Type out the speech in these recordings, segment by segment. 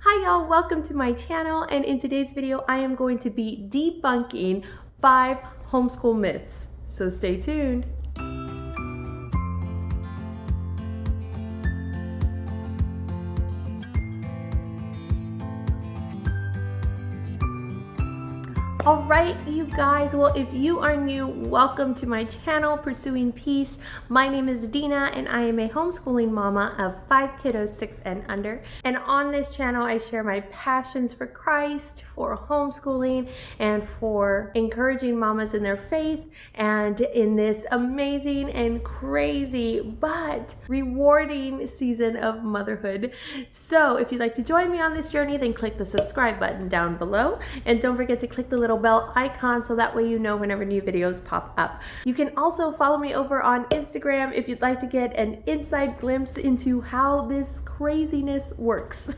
Hi y'all, welcome to my channel, and in today's video I am going to be debunking 5 homeschool myths. So stay tuned. All right, you guys, well, if you are new, welcome to my channel, Pursuing Peace. My name is Dina, and I am a homeschooling mama of 5 kiddos, 6 and under. And on this channel, I share my passions for Christ, for homeschooling, and for encouraging mamas in their faith, and in this amazing and crazy, but rewarding season of motherhood. So if you'd like to join me on this journey, then click the subscribe button down below, and don't forget to click the little bell icon so that way you know whenever new videos pop up. You can also follow me over on Instagram if you'd like to get an inside glimpse into how this craziness works.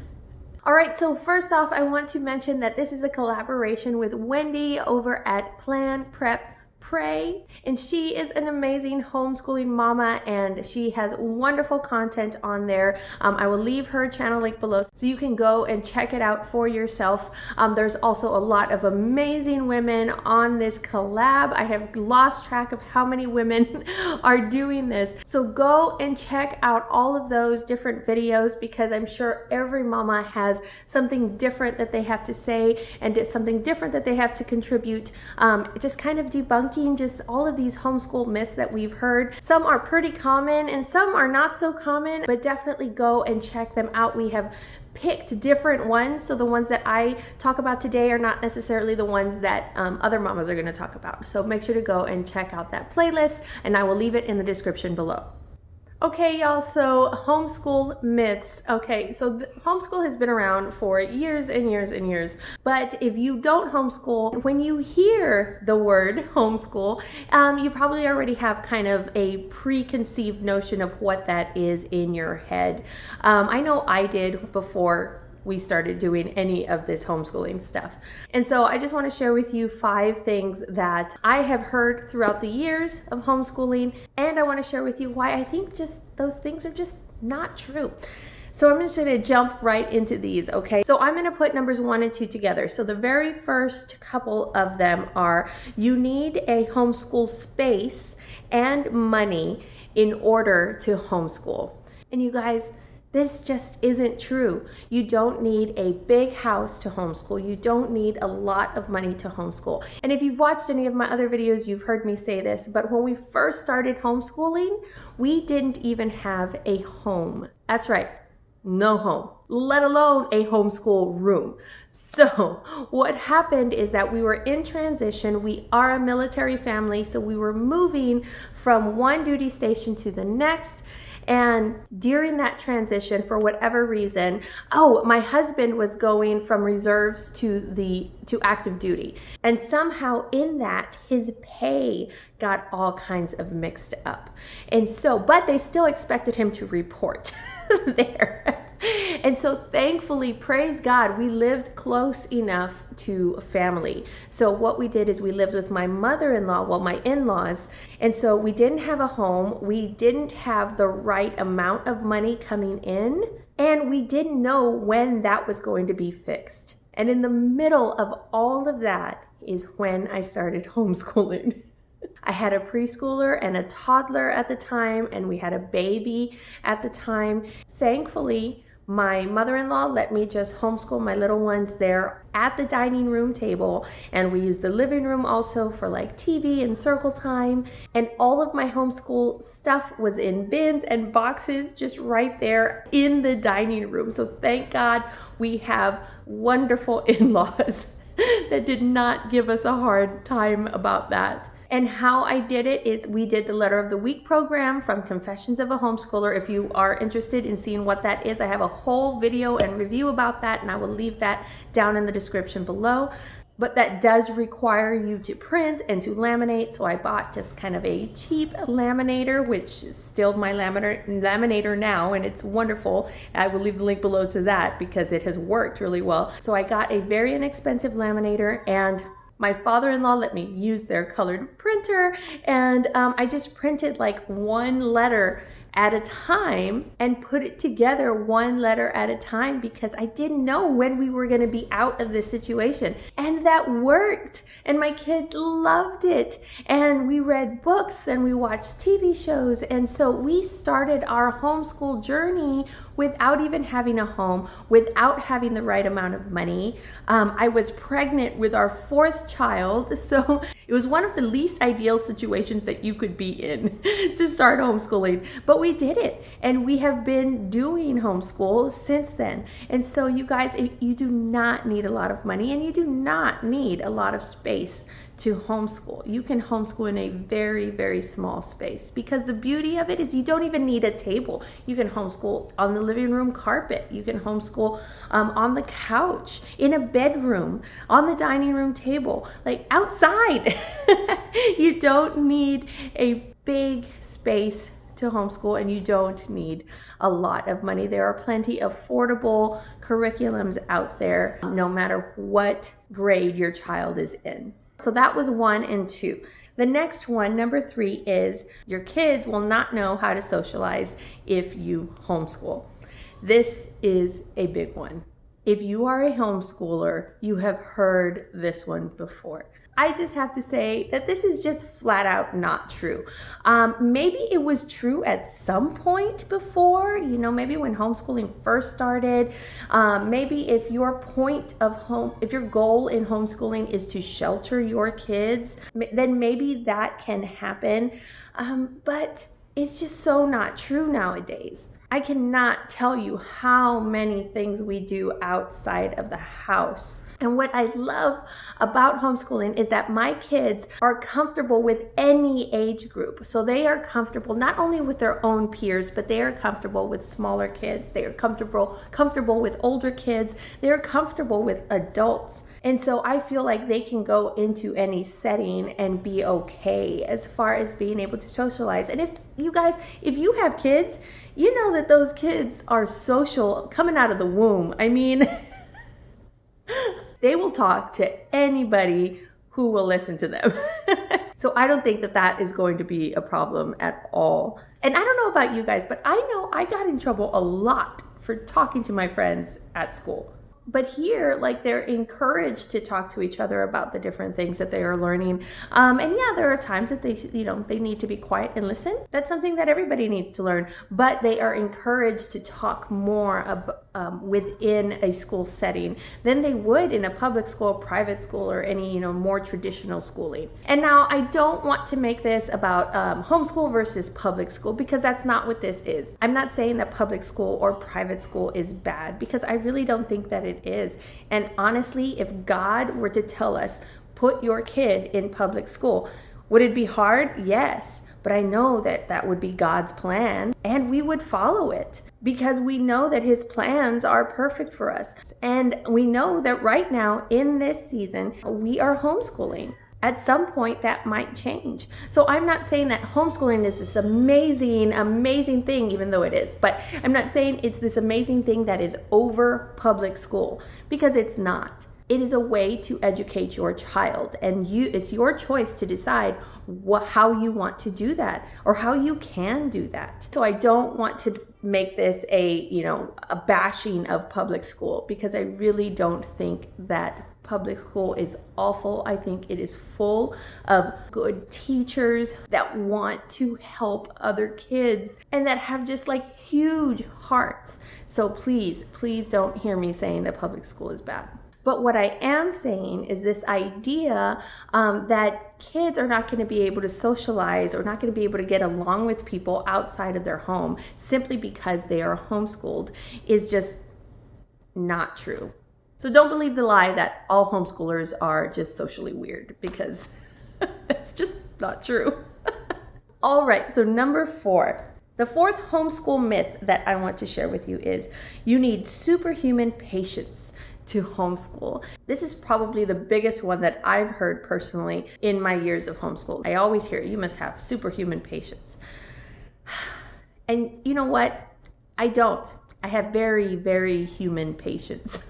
All right, so first off, I want to mention that this is a collaboration with Wendy over at Plan, Prep, Pray, and she is an amazing homeschooling mama, and she has wonderful content on there. I will leave her channel link below so you can go and check it out for yourself. There's also a lot of amazing women on this collab. I have lost track of how many women are doing this, so go and check out all of those different videos, because I'm sure every mama has something different that they have to say and something different that they have to contribute, just kind of debunking just all of these homeschool myths that we've heard. Some are pretty common and some are not so common, but definitely go and check them out. We have picked different ones, so the ones that I talk about today are not necessarily the ones that other mamas are going to talk about. So make sure to go and check out that playlist, and I will leave it in the description below. Okay, y'all, so homeschool myths. Okay, so homeschool has been around for years and years and years, but if you don't homeschool, when you hear the word homeschool, you probably already have kind of a preconceived notion of what that is in your head. I know I did before we started doing any of this homeschooling stuff. And so I just want to share with you 5 things that I have heard throughout the years of homeschooling, and I want to share with you why I think just those things are just not true. So I'm just going to jump right into these, okay? So I'm going to put numbers 1 and 2 together. So the very first couple of them are, you need a homeschool space and money in order to homeschool. And you guys, this just isn't true. You don't need a big house to homeschool. You don't need a lot of money to homeschool. And if you've watched any of my other videos, you've heard me say this, but when we first started homeschooling, we didn't even have a home. That's right, no home, let alone a homeschool room. So what happened is that we were in transition. We are a military family, so we were moving from one duty station to the next. And during that transition, for whatever reason, my husband was going from reserves to active duty. And somehow in that, his pay got all kinds of mixed up. And so, but they still expected him to report there. And so thankfully, praise God, we lived close enough to family. So what we did is we lived with my mother-in-law, well, my in-laws. And so we didn't have a home. We didn't have the right amount of money coming in, and we didn't know when that was going to be fixed. And in the middle of all of that is when I started homeschooling. I had a preschooler and a toddler at the time, and we had a baby at the time. Thankfully, my mother-in-law let me just homeschool my little ones there at the dining room table, and we used the living room also for like TV and circle time, and all of my homeschool stuff was in bins and boxes just right there in the dining room. So thank God we have wonderful in-laws that did not give us a hard time about that. And how I did it is we did the Letter of the Week program from Confessions of a Homeschooler. If you are interested in seeing what that is, I have a whole video and review about that, and I will leave that down in the description below. But that does require you to print and to laminate. So I bought just kind of a cheap laminator, which is still my laminator now, and it's wonderful. I will leave the link below to that because it has worked really well. So I got a very inexpensive laminator, and my father-in-law let me use their colored printer, and I just printed like one letter at a time and put it together one letter at a time, because I didn't know when we were going to be out of this situation. And that worked. And my kids loved it. And we read books and we watched TV shows. And so we started our homeschool journey without even having a home, without having the right amount of money. I was pregnant with our fourth child, so it was one of the least ideal situations that you could be in to start homeschooling, but we did it, and we have been doing homeschool since then. And so you guys, you do not need a lot of money, and you do not need a lot of space to homeschool. You can homeschool in a very, very small space, because the beauty of it is you don't even need a table. You can homeschool on the living room carpet. You can homeschool on the couch, in a bedroom, on the dining room table, like outside. You don't need a big space to homeschool, and you don't need a lot of money. There are plenty of affordable curriculums out there, no matter what grade your child is in. So that was 1 and 2. The next one, number 3, is your kids will not know how to socialize if you homeschool. This is a big one. If you are a homeschooler, you have heard this one before. I just have to say that this is just flat out not true. Maybe it was true at some point before, maybe when homeschooling first started. Maybe if your if your goal in homeschooling is to shelter your kids, then maybe that can happen. But it's just so not true nowadays. I cannot tell you how many things we do outside of the house. And what I love about homeschooling is that my kids are comfortable with any age group. So they are comfortable not only with their own peers, but they are comfortable with smaller kids. They are comfortable with older kids. They are comfortable with adults. And so I feel like they can go into any setting and be okay as far as being able to socialize. And if you have kids, you know that those kids are social coming out of the womb. I mean, they will talk to anybody who will listen to them. So I don't think that is going to be a problem at all. And I don't know about you guys, but I know I got in trouble a lot for talking to my friends at school. But here, they're encouraged to talk to each other about the different things that they are learning. And yeah, there are times that they need to be quiet and listen. That's something that everybody needs to learn. But they are encouraged to talk more within a school setting than they would in a public school, private school, or any more traditional schooling. And now I don't want to make this about homeschool versus public school, because that's not what this is. I'm not saying that public school or private school is bad, because I really don't think that it is. And honestly, if God were to tell us, put your kid in public school, would it be hard? Yes. But I know that would be God's plan, and we would follow it, because we know that his plans are perfect for us. And we know that right now in this season, we are homeschooling. At some point that might change. So I'm not saying that homeschooling is this amazing, amazing thing, even though it is, but I'm not saying it's this amazing thing that is over public school, because it's not. It is a way to educate your child, and it's your choice to decide how you want to do that, or how you can do that. So I don't want to make this a bashing of public school, because I really don't think that public school is awful. I think it is full of good teachers that want to help other kids and that have just huge hearts. So please don't hear me saying that public school is bad. But what I am saying is this idea that kids are not going to be able to socialize, or not going to be able to get along with people outside of their home simply because they are homeschooled is just not true. So don't believe the lie that all homeschoolers are just socially weird, because that's just not true. All right, so number 4. The 4th homeschool myth that I want to share with you is you need superhuman patience to homeschool. This is probably the biggest one that I've heard personally in my years of homeschool. I always hear, you must have superhuman patience. And you know what? I don't. I have very, very human patience.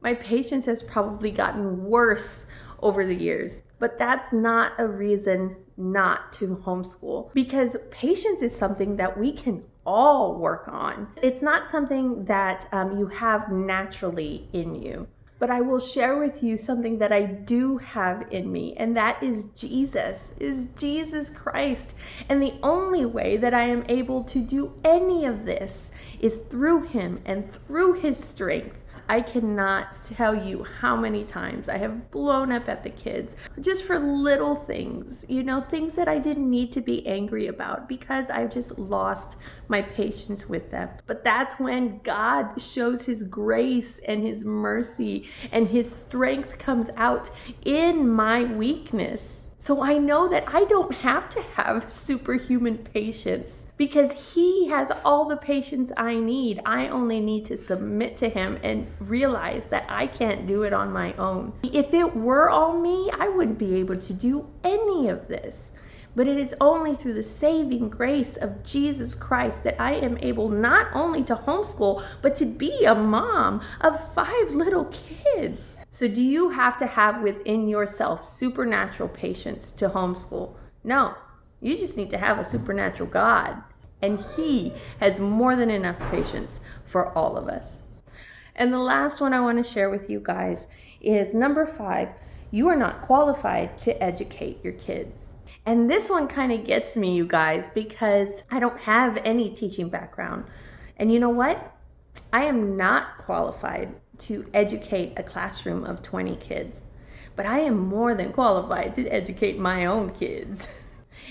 My patience has probably gotten worse over the years. But that's not a reason not to homeschool, because patience is something that we can all work on. It's not something that you have naturally in you. But I will share with you something that I do have in me, and that is Jesus Christ. And the only way that I am able to do any of this is through him and through his strength. I cannot tell you how many times I have blown up at the kids just for little things, things that I didn't need to be angry about because I've just lost my patience with them. But that's when God shows his grace and his mercy and his strength comes out in my weakness. So I know that I don't have to have superhuman patience because he has all the patience I need. I only need to submit to him and realize that I can't do it on my own. If it were all me, I wouldn't be able to do any of this. But it is only through the saving grace of Jesus Christ that I am able not only to homeschool, but to be a mom of 5 little kids. So do you have to have within yourself supernatural patience to homeschool? No, you just need to have a supernatural God. And he has more than enough patience for all of us. And the last one I want to share with you guys is number 5. You are not qualified to educate your kids. And this one kind of gets me, you guys, because I don't have any teaching background. And you know what? I am not qualified to educate a classroom of 20 kids, but I am more than qualified to educate my own kids,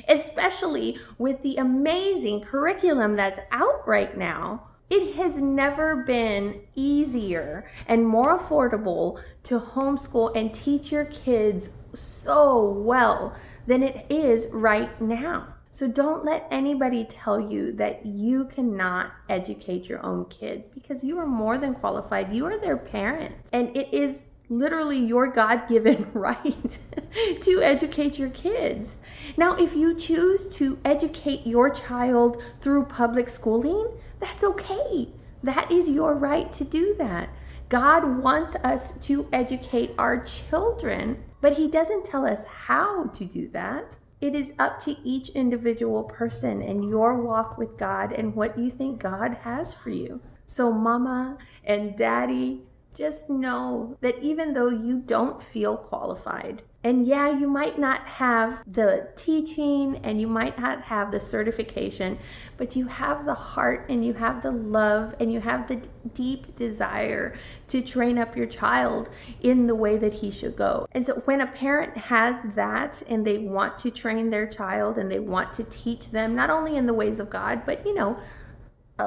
especially with the amazing curriculum that's out right now. It has never been easier and more affordable to homeschool and teach your kids so well than it is right now. So don't let anybody tell you that you cannot educate your own kids, because you are more than qualified. You are their parent, and it is literally your God-given right to educate your kids. Now, if you choose to educate your child through public schooling, that's okay. That is your right to do that. God wants us to educate our children, but he doesn't tell us how to do that. It is up to each individual person and your walk with God and what you think God has for you. So mama and daddy, just know that even though you don't feel qualified, and yeah, you might not have the teaching and you might not have the certification, but you have the heart and you have the love and you have the deep desire to train up your child in the way that he should go. And so when a parent has that and they want to train their child and they want to teach them not only in the ways of God, but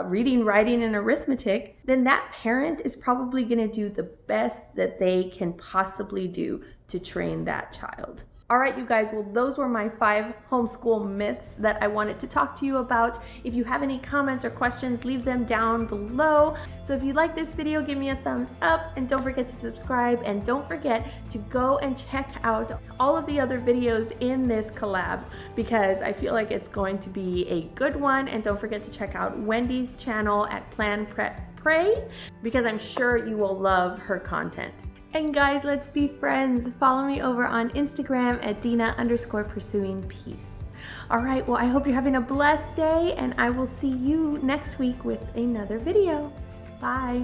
reading, writing, and arithmetic, then that parent is probably going to do the best that they can possibly do to train that child. All right, you guys, well, those were my 5 homeschool myths that I wanted to talk to you about. If you have any comments or questions, leave them down below. So if you like this video, give me a thumbs up and don't forget to subscribe, and don't forget to go and check out all of the other videos in this collab because I feel like it's going to be a good one. And don't forget to check out Wendy's channel at Plan Prep Pray because I'm sure you will love her content. And guys, let's be friends. Follow me over on Instagram at Dina_pursuing_peace. All right, well, I hope you're having a blessed day, and I will see you next week with another video. Bye.